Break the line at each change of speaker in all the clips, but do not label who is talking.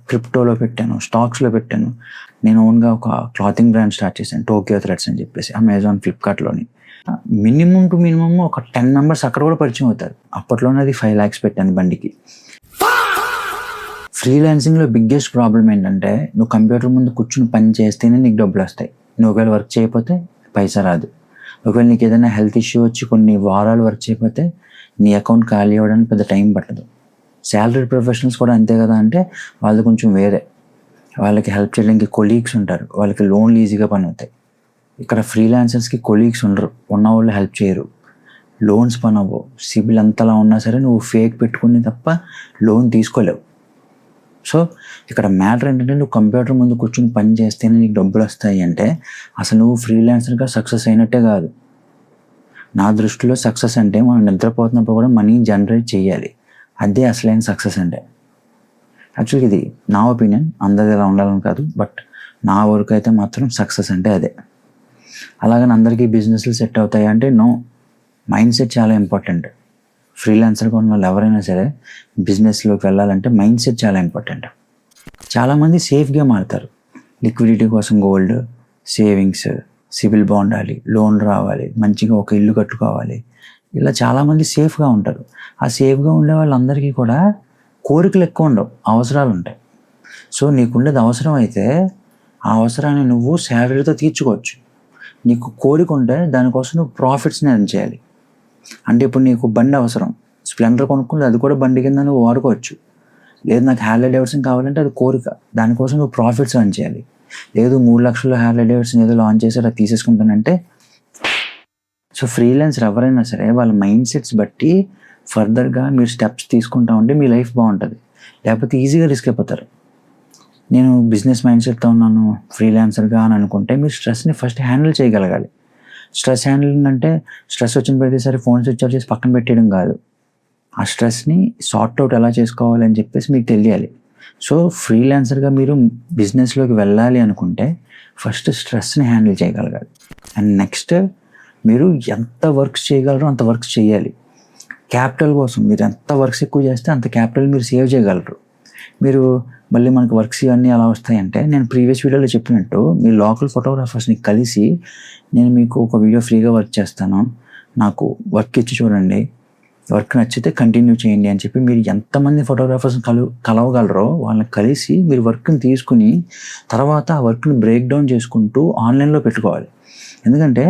క్రిప్టోలో పెట్టాను, స్టాక్స్లో పెట్టాను. నేను ఓన్గా ఒక క్లాతింగ్ బ్రాండ్ స్టార్ట్ చేశాను, టోక్యో థ్రెడ్స్ అని చెప్పేసి, అమెజాన్, ఫ్లిప్కార్ట్లోని. మినిమం టు మినిమం ఒక 10 మెంబర్స్ అక్కడ కూడా పరిచయం అవుతారు. అప్పట్లోనే అది 5 lakhs పెట్టాను బండికి. ఫ్రీలాన్సింగ్లో బిగ్గెస్ట్ ప్రాబ్లం ఏంటంటే, నువ్వు కంప్యూటర్ ముందు కూర్చుని పని చేస్తేనే నీకు డబ్బులు వస్తాయి. నువ్వు ఒకవేళ వర్క్ చేయకపోతే పైసా రాదు. ఒకవేళ నీకు ఏదైనా హెల్త్ ఇష్యూ వచ్చి కొన్ని వారాలు వర్క్ చేయకపోతే నీ అకౌంట్ ఖాళీ అవ్వడానికి పెద్ద టైం పట్టదు. శాలరీ ప్రొఫెషనల్స్ కూడా అంతే కదా, అంటే వాళ్ళు కొంచెం వేరే, వాళ్ళకి హెల్ప్ చేయడానికి కొలీగ్స్ ఉంటారు, వాళ్ళకి లోన్లు ఈజీగా పని అవుతాయి. ఇక్కడ ఫ్రీలాన్సర్స్కి కొలీగ్స్ ఉండరు, ఉన్న వాళ్ళు హెల్ప్ చేయరు, లోన్స్ పని అవ్వవు. సిబిల్ అంతలా ఉన్నా సరే నువ్వు ఫేక్ పెట్టుకుని తప్ప లోన్ తీసుకోలేవు. సో ఇక్కడ మ్యాటర్ ఏంటంటే, నువ్వు కంప్యూటర్ ముందు కూర్చొని పని చేస్తేనే నీకు డబ్బులు వస్తాయి అంటే అసలు నువ్వు ఫ్రీలాన్సర్గా సక్సెస్ అయినట్టే కాదు. నా దృష్టిలో సక్సెస్ అంటే మనం నిద్రపోతున్నప్పుడు కూడా మనీ జనరేట్ చేయాలి, అదే అసలైన సక్సెస్ అంటే. యాక్చువల్గా ఇది నా ఒపీనియన్, అందరిది ఎలా ఉండాలని కాదు, బట్ నా వరకు అయితే మాత్రం సక్సెస్ అంటే అదే. అలాగని అందరికీ బిజినెస్లు సెట్ అవుతాయి అంటే నో. మైండ్ సెట్ చాలా ఇంపార్టెంట్. ఫ్రీలాన్సర్గా ఉన్న వాళ్ళు ఎవరైనా సరే బిజినెస్లోకి వెళ్ళాలంటే మైండ్ సెట్ చాలా ఇంపార్టెంట్. చాలామంది సేఫ్ గేమ్ ఆడతారు, లిక్విడిటీ కోసం గోల్డ్, సేవింగ్స్, సిబిల్ బాగుండాలి, లోన్ రావాలి, మంచిగా ఒక ఇల్లు కట్టుకోవాలి, ఇలా చాలామంది సేఫ్గా ఉంటారు. ఆ సేఫ్గా ఉండే వాళ్ళందరికీ కూడా కోరికలు ఎక్కువ ఉండవు, అవసరాలు ఉంటాయి. సో నీకుండేది అవసరం అయితే ఆ అవసరాన్ని నువ్వు శాలరీతో తీర్చుకోవచ్చు. నీకు కోరిక ఉంటే దానికోసం నువ్వు ప్రాఫిట్స్ని ఎర్న్ చేయాలి. అంటే ఇప్పుడు నీకు బండి అవసరం, స్ప్లెండర్ కొనుక్కుంటే అది కూడా బండి కింద నువ్వు వాడుకోవచ్చు. లేదు నాకు హ్యార్లీ డేవిడ్సన్ కావాలంటే అది కోరిక, దానికోసం నువ్వు ప్రాఫిట్స్ ఎర్న్ చేయాలి. లేదు 3 లక్షలు హ్యార్లీ డేవిడ్సన్ ఏదో లాంచ్ చేసి అది తీసేసుకుంటానంటే. సో ఫ్రీలాన్సర్ ఎవరైనా సరే వాళ్ళ మైండ్ సెట్స్ బట్టి ఫర్దర్గా మీరు స్టెప్స్ తీసుకుంటా ఉంటే మీ లైఫ్ బాగుంటుంది. లేకపోతే ఈజీగా రిస్క్ అయిపోతారు. నేను బిజినెస్ మైండ్ సెట్తో ఉన్నాను ఫ్రీలాన్సర్గా అని అనుకుంటే మీరు స్ట్రెస్ని ఫస్ట్ హ్యాండిల్ చేయగలగాలి. స్ట్రెస్ హ్యాండిలింగ్ అంటే స్ట్రెస్ వచ్చిన ప్రతిసారి ఫోన్ స్విచ్ ఆఫ్ చేసి పక్కన పెట్టేయడం కాదు. ఆ స్ట్రెస్ని సార్ట్ అవుట్ ఎలా చేసుకోవాలి అని చెప్పేసి మీకు తెలియాలి. సో ఫ్రీలాన్సర్గా మీరు బిజినెస్లోకి వెళ్ళాలి అనుకుంటే ఫస్ట్ స్ట్రెస్ని హ్యాండిల్ చేయగలగాలి. అండ్ నెక్స్ట్ మీరు ఎంత వర్క్స్ చేయగలరో అంత వర్క్స్ చేయాలి. క్యాపిటల్ కోసం మీరు ఎంత వర్క్స్ ఎక్కువ చేస్తే అంత క్యాపిటల్ మీరు సేవ్ చేయగలరు. మీరు మళ్ళీ మనకు వర్క్స్ ఇవన్నీ ఎలా వస్తాయంటే, నేను ప్రీవియస్ వీడియోలో చెప్పినట్టు మీ లోకల్ ఫోటోగ్రాఫర్స్ని కలిసి నేను మీకు ఒక వీడియో ఫ్రీగా వర్క్ చేస్తాను, నాకు వర్క్ ఇచ్చి చూడండి, వర్క్ నచ్చితే కంటిన్యూ చేయండి అని చెప్పి మీరు ఎంతమంది ఫోటోగ్రాఫర్స్ని కలవగలరో వాళ్ళని కలిసి మీరు వర్క్ని తీసుకుని తర్వాత ఆ వర్క్ని బ్రేక్ డౌన్ చేసుకుంటూ ఆన్లైన్లో పెట్టుకోవాలి. ఎందుకంటే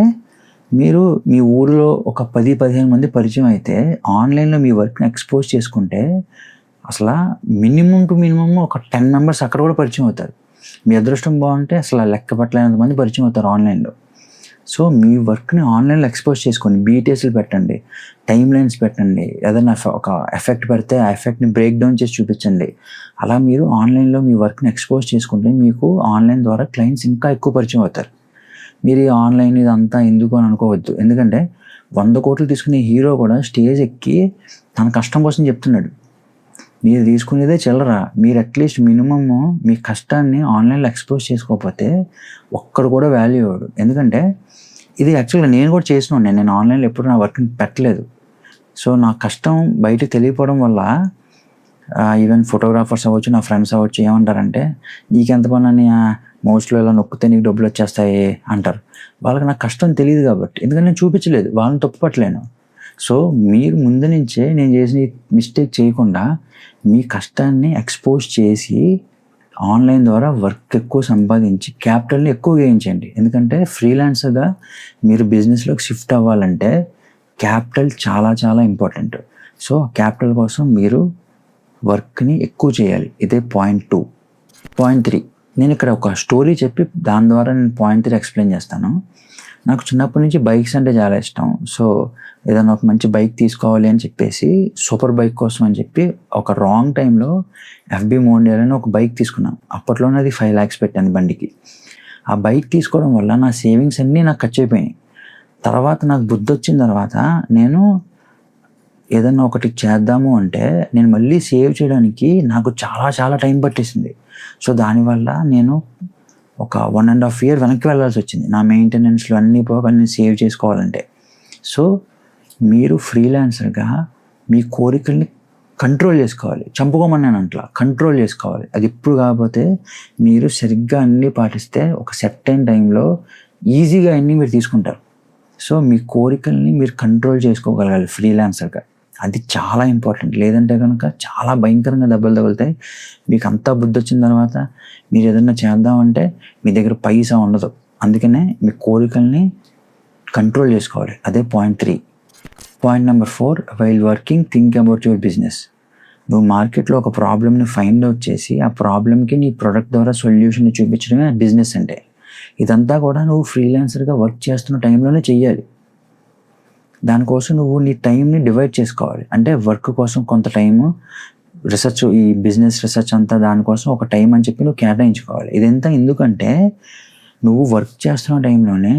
మీరు మీ ఊరిలో ఒక 10-15 మంది పరిచయం అయితే ఆన్లైన్లో మీ వర్క్ని ఎక్స్పోజ్ చేసుకుంటే అసలు మినిమం టు మినిమం ఒక 10 మెంబర్స్ అక్కడ కూడా పరిచయం అవుతారు. మీ అదృష్టం బాగుంటే అసలు లెక్క పట్టలేనంత మంది పరిచయం అవుతారు ఆన్లైన్లో. సో మీ వర్క్ని ఆన్లైన్లో ఎక్స్పోజ్ చేసుకోండి, బీటీఎస్లు పెట్టండి, టైమ్ లైన్స్ పెట్టండి, ఏదైనా ఒక ఎఫెక్ట్ పెడితే ఆ ఎఫెక్ట్ని బ్రేక్ డౌన్ చేసి చూపించండి. అలా మీరు ఆన్లైన్లో మీ వర్క్ని ఎక్స్పోజ్ చేసుకుంటే మీకు ఆన్లైన్ ద్వారా క్లయింట్స్ ఇంకా ఎక్కువ పరిచయం అవుతారు. మీరు ఈ ఆన్లైన్ ఇదంతా ఎందుకు అని అనుకోవద్దు. ఎందుకంటే 100 కోట్లు తీసుకునే హీరో కూడా స్టేజ్ ఎక్కి తన కష్టం కోసం చెప్తున్నాడు. మీరు తీసుకునేదే చిల్లరా. మీరు అట్లీస్ట్ మినిమమ్ మీ కష్టాన్ని ఆన్లైన్లో ఎక్స్పోజ్ చేసుకోకపోతే ఒక్కడు కూడా వాల్యూ ఇవ్వడు. ఎందుకంటే ఇది యాక్చువల్గా నేను కూడా చేసినాను, నేను ఆన్లైన్లో ఎప్పుడు నా వర్క్ని పెట్టలేదు. సో నా కష్టం బయటకు తెలియకపోవడం వల్ల ఈవెన్ ఫోటోగ్రాఫర్స్ అవ్వచ్చు, నా ఫ్రెండ్స్ అవ్వచ్చు, ఏమంటారంటే నీకెంత పని అని మౌస్లో ఇలా నొక్కితే నీకు డబ్బులు వచ్చేస్తాయి అంటారు. వాళ్ళకి నా కష్టం తెలియదు కాబట్టి, ఎందుకంటే నేను చూపించలేదు, వాళ్ళని తప్పు పట్టలేను. సో మీరు ముందు నుంచే నేను చేసిన మిస్టేక్ చేయకుండా మీ కష్టాన్ని ఎక్స్పోజ్ చేసి ఆన్లైన్ ద్వారా వర్క్ ఎక్కువ సంపాదించి క్యాపిటల్ని ఎక్కువ గెయిన్. ఎందుకంటే ఫ్రీలాన్సర్గా మీరు బిజినెస్లోకి షిఫ్ట్ అవ్వాలంటే క్యాపిటల్ చాలా చాలా ఇంపార్టెంట్. సో క్యాపిటల్ కోసం మీరు వర్క్ని ఎక్కువ చేయాలి. ఇదే పాయింట్ 2. పాయింట్ 3, నేను ఇక్కడ ఒక స్టోరీ చెప్పి దాని ద్వారా నేను పాయింట్ 3 ఎక్స్ప్లెయిన్ చేస్తాను. నాకు చిన్నప్పటి నుంచి బైక్స్ అంటే చాలా ఇష్టం. సో ఏదైనా ఒక మంచి బైక్ తీసుకోవాలి అని చెప్పేసి సూపర్ బైక్ కోసం అని చెప్పి ఒక రాంగ్ టైంలో ఎఫ్బి మోండియర్ అని ఒక బైక్ తీసుకున్నాను. అప్పట్లోనే అది 5 lakhs పెట్టాను బండికి. ఆ బైక్ తీసుకోవడం వల్ల నా సేవింగ్స్ అన్నీ నాకు ఖర్చు అయిపోయినాయి. తర్వాత నాకు బుద్ధి వచ్చిన తర్వాత నేను ఏదన్నా ఒకటి చేద్దాము అంటే నేను మళ్ళీ సేవ్ చేయడానికి నాకు చాలా చాలా టైం పట్టేసింది. సో దానివల్ల నేను ఒక 1.5 year వెనక్కి వెళ్ళాల్సి వచ్చింది. నా మెయింటెనెన్స్లో అన్నీ పోగా నేను సేవ్ చేసుకోవాలంటే. సో మీరు ఫ్రీలాన్సర్గా మీ కోరికల్ని కంట్రోల్ చేసుకోవాలి. చంపుకోమని నేను అంట్లా, కంట్రోల్ చేసుకోవాలి. అది ఇప్పుడు కాకపోతే మీరు సరిగ్గా అన్నీ పాటిస్తే ఒక సెర్టైన్ టైంలో ఈజీగా అన్నీ మీరు తీసుకుంటారు. సో మీ కోరికల్ని మీరు కంట్రోల్ చేసుకోగలగాలి ఫ్రీలాన్సర్గా. అది చాలా ఇంపార్టెంట్. లేదంటే కనుక చాలా భయంకరంగా దెబ్బలు తగులుతాయి. మీకు అంతా బుద్ధి వచ్చిన తర్వాత మీరు ఏదన్నా చేద్దామంటే మీ దగ్గర పైసా ఉండదు. అందుకనే మీ కోరికల్ని కంట్రోల్ చేసుకోవాలి. అదే point 3. Point number 4, while working think about your business. నువ్వు మార్కెట్లో ఒక ప్రాబ్లమ్ని ఫైండ్ అవుట్ చేసి ఆ ప్రాబ్లమ్కి నీ ప్రొడక్ట్ ద్వారా సొల్యూషన్ని చూపించడమే బిజినెస్ అంటే. ఇదంతా కూడా నువ్వు ఫ్రీలాన్సర్గా వర్క్ చేస్తున్న టైంలోనే చెయ్యాలి. దానికోసం నువ్వు నీ టైంని డివైడ్ చేసుకోవాలి. అంటే వర్క్ కోసం కొంత టైము, రీసెర్చ్, ఈ బిజినెస్ రీసెర్చ్ అంతా దానికోసం ఒక టైం అని చెప్పి నువ్వు కేటాయించుకోవాలి. ఇదంతా ఎందుకంటే నువ్వు వర్క్ చేస్తున్న టైంలోనే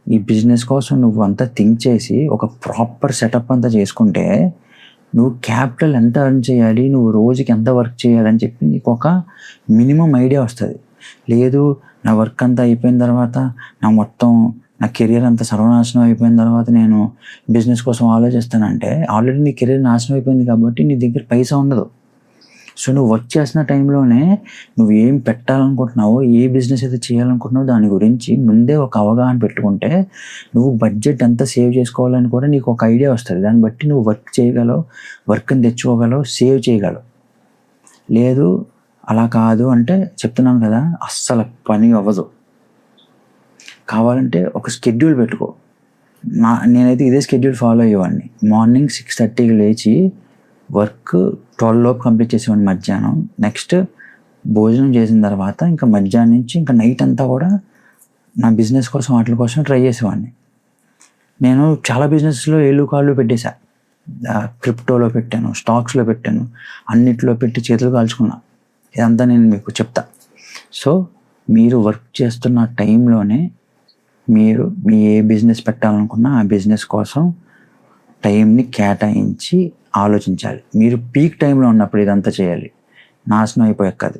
ఈ బిజినెస్ కోసం నువ్వు అంతా థింక్ చేసి ఒక ప్రాపర్ సెటప్ అంతా చేసుకుంటే నువ్వు క్యాపిటల్ ఎంత ఎర్న్ చేయాలి, నువ్వు రోజుకి ఎంత వర్క్ చేయాలని చెప్పి నీకు ఒక మినిమం ఐడియా వస్తుంది. లేదు నా వర్క్ అంతా అయిపోయిన తర్వాత నా కెరియర్ అంతా సర్వనాశనం అయిపోయిన తర్వాత నేను బిజినెస్ కోసం ఆలోచిస్తానంటే ఆల్రెడీ నీ కెరియర్ నాశనం అయిపోయింది కాబట్టి నీ దగ్గర పైసా ఉండదు. సో నువ్వు వర్క్ చేసిన టైంలోనే నువ్వు ఏం పెట్టాలనుకుంటున్నావో, ఏ బిజినెస్ అయితే చేయాలనుకుంటున్నావో దాని గురించి ముందే ఒక అవగాహన పెట్టుకుంటే నువ్వు బడ్జెట్ ఎంత సేవ్ చేసుకోవాలని కూడా నీకు ఒక ఐడియా వస్తుంది. దాన్ని బట్టి నువ్వు వర్క్ చేయగలవు, వర్క్ని తెచ్చుకోగలవు, సేవ్ చేయగలవు. లేదు అలా కాదు అంటే చెప్తున్నాను కదా, అస్సలు పని అవ్వదు. కావాలంటే ఒక షెడ్యూల్ పెట్టుకో. నేనైతే ఇదే షెడ్యూల్ ఫాలో అయ్యేవాడిని. మార్నింగ్ 6:30కి లేచి వర్క్ 12 లోపు కంప్లీట్ చేసేవాడిని మధ్యాహ్నం. నెక్స్ట్ భోజనం చేసిన తర్వాత ఇంకా మధ్యాహ్నం నుంచి ఇంకా నైట్ అంతా కూడా నా బిజినెస్ కోసం వాటి కోసం ట్రై చేసేవాడిని. నేను చాలా బిజినెస్లో ఏళ్ళు కాళ్ళు పెట్టేశా. క్రిప్టోలో పెట్టాను, స్టాక్స్లో పెట్టాను, అన్నిట్లో పెట్టి చేతులు కాల్చుకున్నా. ఇదంతా నేను మీకు చెప్తా. సో మీరు వర్క్ చేస్తున్న టైంలోనే మీరు మీ ఏ బిజినెస్ పెట్టాలనుకున్నా ఆ బిజినెస్ కోసం టైంని కేటాయించి ఆలోచించాలి. మీరు పీక్ టైంలో ఉన్నప్పుడు ఇదంతా చేయాలి, నాశనం అయిపోయాక కాదు.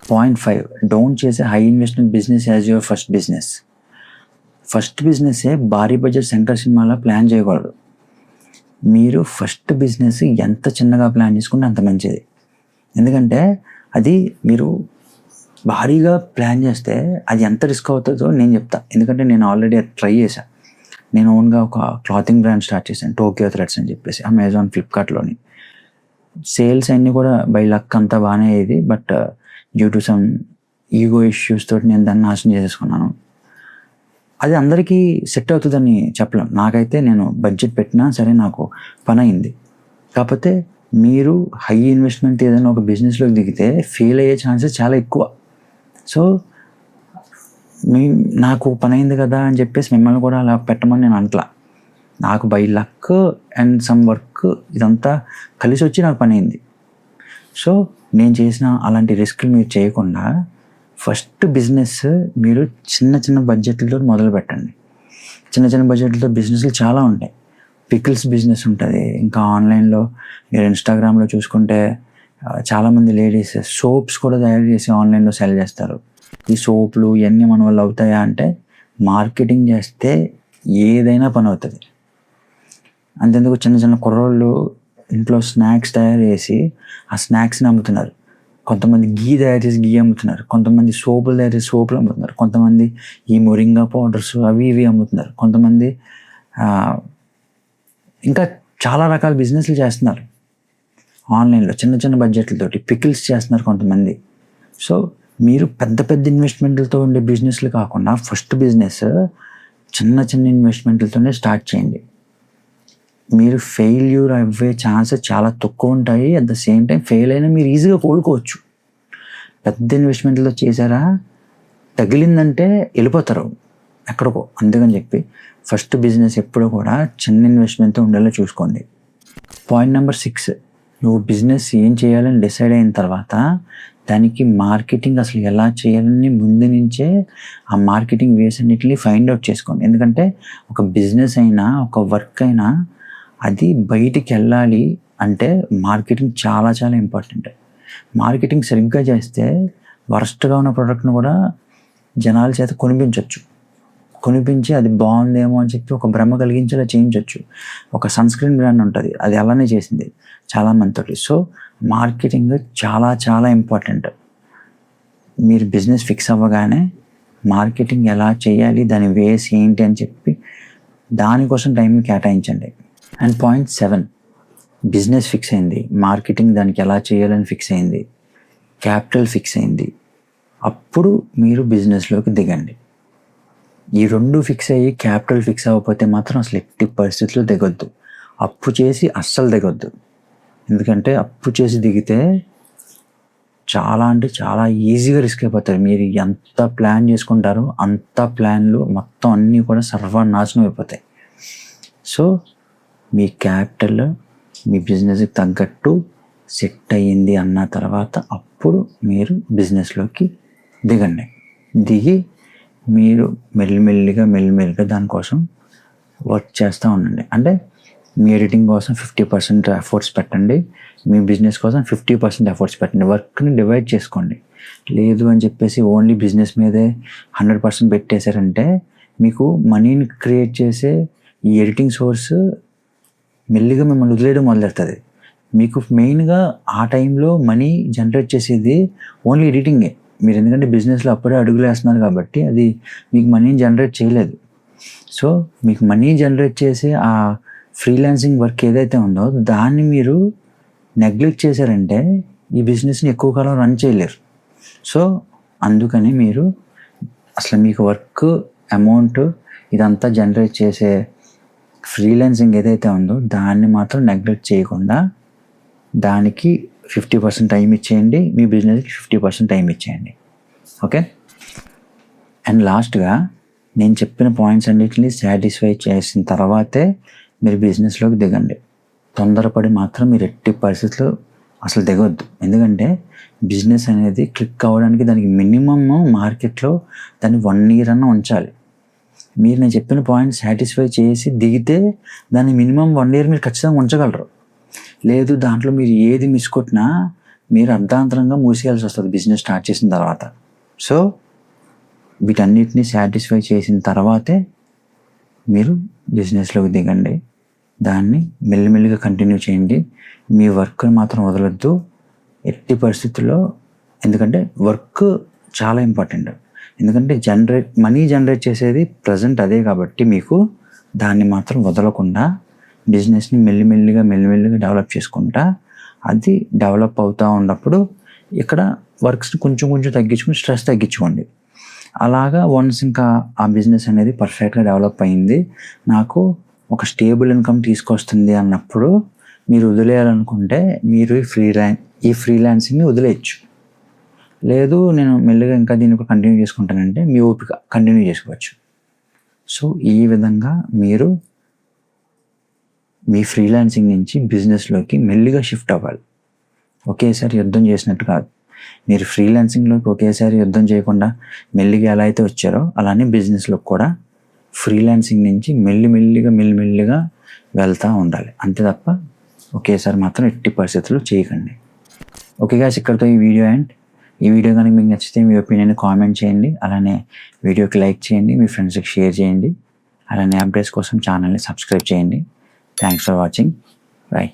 పాయింట్ 5, డోంట్ చేసే high investment business as your first business. First బిజినెస్సే భారీ బడ్జెట్ శంకర్ సినిమాలో ప్లాన్ చేయకూడదు. మీరు ఫస్ట్ బిజినెస్ ఎంత చిన్నగా ప్లాన్ చేసుకుంటే అంత మంచిది. ఎందుకంటే అది మీరు భారీగా ప్లాన్ చేస్తే అది ఎంత రిస్క్ అవుతుందో నేను చెప్తా. ఎందుకంటే నేను ఆల్రెడీ అది ట్రై చేశాను. నేను ఓన్గా ఒక క్లాతింగ్ బ్రాండ్ స్టార్ట్ చేశాను, టోక్యో థ్రెడ్స్ అని చెప్పేసి, అమెజాన్, ఫ్లిప్కార్ట్లోని. సేల్స్ అన్నీ కూడా బై లక్ అంతా బాగానే అయ్యేది. But due to some ego issues తోటి నేను దాన్ని నాశనం చేసేసుకున్నాను. అది అందరికీ సెట్ అవుతుందని చెప్పలేం. నాకైతే నేను బడ్జెట్ పెట్టినా సరే నాకు పని అయింది. కాకపోతే మీరు హై ఇన్వెస్ట్మెంట్ ఏదైనా ఒక బిజినెస్లోకి దిగితే ఫెయిల్ అయ్యే ఛాన్సెస్ చాలా ఎక్కువ. సో నాకు పని అయింది కదా అని చెప్పేసి మిమ్మల్ని కూడా అలా పెట్టమని నేను అంటలా. నాకు by luck and some work ఇదంతా కలిసి వచ్చి నాకు పని అయింది. సో నేను చేసిన అలాంటి రిస్క్లు మీరు చేయకుండా ఫస్ట్ బిజినెస్ మీరు చిన్న చిన్న బడ్జెట్లతో మొదలు పెట్టండి. చిన్న చిన్న బడ్జెట్లతో బిజినెస్లు చాలా ఉంటాయి. పికిల్స్ బిజినెస్ ఉంటుంది. ఇంకా ఆన్లైన్లో మీరు ఇన్స్టాగ్రామ్లో చూసుకుంటే చాలామంది లేడీస్ సోప్స్ కూడా తయారు చేసి ఆన్లైన్లో సెల్ చేస్తారు. ఈ సోపులు ఇవన్నీ మన వల్ల అవుతాయా అంటే మార్కెటింగ్ చేస్తే ఏదైనా పని అవుతుంది. అంతెందుకు చిన్న చిన్న కుర్రోళ్ళు ఇంట్లో స్నాక్స్ తయారు చేసి ఆ స్నాక్స్ని అమ్ముతున్నారు. కొంతమంది గీ తయారు చేసి గీ అమ్ముతున్నారు. కొంతమంది సోపులు తయారు చేసి సోపులు అమ్ముతున్నారు. కొంతమంది ఈ మొరింగా పౌడర్స్ అవి ఇవి అమ్ముతున్నారు. కొంతమంది ఇంకా చాలా రకాల బిజినెస్లు చేస్తున్నారు ఆన్లైన్లో చిన్న చిన్న బడ్జెట్లతోటి. పికిల్స్ చేస్తున్నారు కొంతమంది. సో మీరు పెద్ద పెద్ద ఇన్వెస్ట్మెంట్లతో ఉండే బిజినెస్లు కాకుండా ఫస్ట్ బిజినెస్ చిన్న చిన్న ఇన్వెస్ట్మెంట్లతోనే స్టార్ట్ చేయండి. మీరు ఫెయిల్యూర్ అయ్యే ఛాన్సెస్ చాలా తక్కువ ఉంటాయి. At the same time fail అయినా మీరు ఈజీగా కోలుకోవచ్చు. పెద్ద ఇన్వెస్ట్మెంట్లతో చేశారా, తగిలిందంటే వెళ్ళిపోతారు ఎక్కడికో. అందుకని చెప్పి ఫస్ట్ బిజినెస్ ఎప్పుడూ కూడా చిన్న ఇన్వెస్ట్మెంట్తో ఉండేలా చూసుకోండి. పాయింట్ నెంబర్ 6, నువ్వు బిజినెస్ ఏం చేయాలని డిసైడ్ అయిన తర్వాత దానికి మార్కెటింగ్ అసలు ఎలా చేయాలని ముందు నుంచే ఆ మార్కెటింగ్ వేస్ అన్నిటిని ఫైండ్ అవుట్ చేసుకోండి. ఎందుకంటే ఒక బిజినెస్ అయినా ఒక వర్క్ అయినా అది బయటికి వెళ్ళాలి అంటే మార్కెటింగ్ చాలా చాలా ఇంపార్టెంట్. మార్కెటింగ్ సరిగ్గా చేస్తే వరస్ట్గా ఉన్న ప్రోడక్ట్ను కూడా జనాల చేత కొనిపించవచ్చు. కొనిపించి అది బాగుందేమో అని చెప్పి ఒక భ్రమ కలిగించేలా చేయించవచ్చు. ఒక సన్స్క్రీన్ బ్రాండ్ ఉంటుంది, అది అలానే చేసింది చాలామందితోటి. సో మార్కెటింగ్ చాలా చాలా ఇంపార్టెంట్. మీరు బిజినెస్ ఫిక్స్ అవ్వగానే మార్కెటింగ్ ఎలా చేయాలి, దాని వేస్ ఏంటి అని చెప్పి దానికోసం టైం కేటాయించండి. అండ్ పాయింట్ 7, బిజినెస్ ఫిక్స్ అయింది, మార్కెటింగ్ దానికి ఎలా చేయాలని ఫిక్స్ అయింది, క్యాపిటల్ ఫిక్స్ అయింది, అప్పుడు మీరు బిజినెస్లోకి దిగండి. ఈ 2 ఫిక్స్ అయ్యి క్యాపిటల్ ఫిక్స్ అవ్వకపోతే మాత్రం అసలు ఎట్టి పరిస్థితుల్లో దిగొద్దు. అప్పు చేసి అస్సలు దిగొద్దు. ఎందుకంటే అప్పు చేసి దిగితే చాలా అంటే చాలా ఈజీగా రిస్క్ అయిపోతారు. మీరు ఎంత ప్లాన్ చేసుకుంటారో అంత ప్లాన్లు మొత్తం అన్నీ కూడా సర్వనాశనం అయిపోతాయి. సో మీ క్యాపిటల్ మీ బిజినెస్కి తగ్గట్టు సెట్ అయ్యింది అన్న తర్వాత అప్పుడు మీరు బిజినెస్లోకి దిగండి. దిగి మీరు మెల్లిమెల్లిగా దానికోసం వర్క్ చేస్తూ ఉండండి. అంటే మీ ఎడిటింగ్ కోసం 50% ఎఫర్ట్స్ పెట్టండి, మీ బిజినెస్ కోసం 50% ఎఫర్ట్స్ పెట్టండి. వర్క్ని డివైడ్ చేసుకోండి. లేదు అని చెప్పేసి ఓన్లీ బిజినెస్ మీదే 100% పెట్టేశారంటే మీకు మనీని క్రియేట్ చేసే ఈ ఎడిటింగ్ సోర్స్ మెల్లిగా మిమ్మల్ని వదిలేయడం మొదలెడుతుంది. మీకు మెయిన్గా ఆ టైంలో మనీ జనరేట్ చేసేది ఓన్లీ ఎడిటింగే. మీరు ఎందుకంటే బిజినెస్లో అప్పుడే అడుగులు వేస్తున్నారు కాబట్టి అది మీకు మనీని జనరేట్ చేయలేదు. సో మీకు మనీ జనరేట్ చేసే ఆ ఫ్రీలాన్సింగ్ వర్క్ ఏదైతే ఉందో దాన్ని మీరు నెగ్లెక్ట్ చేశారంటే ఈ బిజినెస్ని ఎక్కువ కాలం రన్ చేయలేరు. సో అందుకని మీరు అసలు మీకు వర్క్ అమౌంట్ ఇదంతా జనరేట్ చేసే ఫ్రీలాన్సింగ్ ఏదైతే ఉందో దాన్ని మాత్రం నెగ్లెక్ట్ చేయకుండా దానికి 50% టైం ఇచ్చేయండి, మీ బిజినెస్కి 50% టైం ఇచ్చేయండి. ఓకే. అండ్ లాస్ట్గా నేను చెప్పిన పాయింట్స్ అన్నిటిని సాటిస్ఫై చేసిన తర్వాతే మీరు బిజినెస్లోకి దిగండి. తొందరపడి మాత్రం మీరు ఎట్టి పరిస్థితుల్లో అసలు దిగొద్దు. ఎందుకంటే బిజినెస్ అనేది క్లిక్ అవ్వడానికి దానికి మినిమమ్ మార్కెట్లో దాన్ని 1 year అన్నా ఉంచాలి. మీరు నేను చెప్పిన పాయింట్ సాటిస్ఫై చేసి దిగితే దాన్ని మినిమం 1 year మీరు ఖచ్చితంగా ఉంచగలరు. లేదు దాంట్లో మీరు ఏది మిస్ కొట్టినా మీరు అర్ధాంతరంగా మూసేయాల్సి వస్తుంది బిజినెస్ స్టార్ట్ చేసిన తర్వాత. సో వీటన్నిటిని సాటిస్ఫై చేసిన తర్వాతే మీరు బిజినెస్లోకి దిగండి. దాన్ని మెల్లిమెల్లిగా కంటిన్యూ చేయండి. మీ వర్క్ని మాత్రం వదలొద్దు ఎట్టి పరిస్థితుల్లో. ఎందుకంటే వర్క్ చాలా ఇంపార్టెంట్. ఎందుకంటే మనీ జనరేట్ చేసేది ప్రజెంట్ అదే కాబట్టి మీకు దాన్ని మాత్రం వదలకుండా బిజినెస్ని మెల్లిమెల్లిగా డెవలప్ చేసుకుంటా అది డెవలప్ అవుతూ ఉన్నప్పుడు ఇక్కడ వర్క్స్ని కొంచెం తగ్గించుకుని స్ట్రెస్ తగ్గించుకోండి. అలాగా వన్స్ ఇంకా ఆ బిజినెస్ అనేది పర్ఫెక్ట్గా డెవలప్ అయింది, నాకు ఒక స్టేబుల్ ఇన్కమ్ తీసుకొస్తుంది అన్నప్పుడు మీరు వదిలేయాలనుకుంటే మీరు ఈ ఫ్రీలాన్సింగ్ని వదిలేయచ్చు. లేదు నేను మెల్లిగా ఇంకా దీన్ని కంటిన్యూ చేసుకుంటానంటే మీ ఓపిక కంటిన్యూ చేసుకోవచ్చు. సో ఈ విధంగా మీరు మీ ఫ్రీలాన్సింగ్ నుంచి బిజినెస్లోకి మెల్లిగా షిఫ్ట్ అవ్వాలి. ఒకేసారి యుద్ధం చేసినట్టు కాదు. మీరు ఫ్రీలాన్సింగ్లోకి ఒకేసారి యుద్ధం చేయకుండా మెల్లిగా ఎలా అయితే వచ్చారో అలానే బిజినెస్లోకి కూడా ఫ్రీలాన్సింగ్ నుంచి మెల్లిమెల్లిగా వెళ్తూ ఉండాలి. అంతే తప్ప ఒకేసారి మాత్రం ఎట్టి పరిస్థితుల్లో చేయకండి. ఓకే గాయ్స్, ఇక్కడితో ఈ వీడియో అండ్ ఈ వీడియో కనుక మీకు నచ్చితే మీ ఒపీనియన్ కామెంట్ చేయండి. అలానే వీడియోకి లైక్ చేయండి, మీ ఫ్రెండ్స్కి షేర్ చేయండి. అలానే అప్డేట్స్ కోసం ఛానల్ని సబ్స్క్రైబ్ చేయండి. Thanks for watching. బై.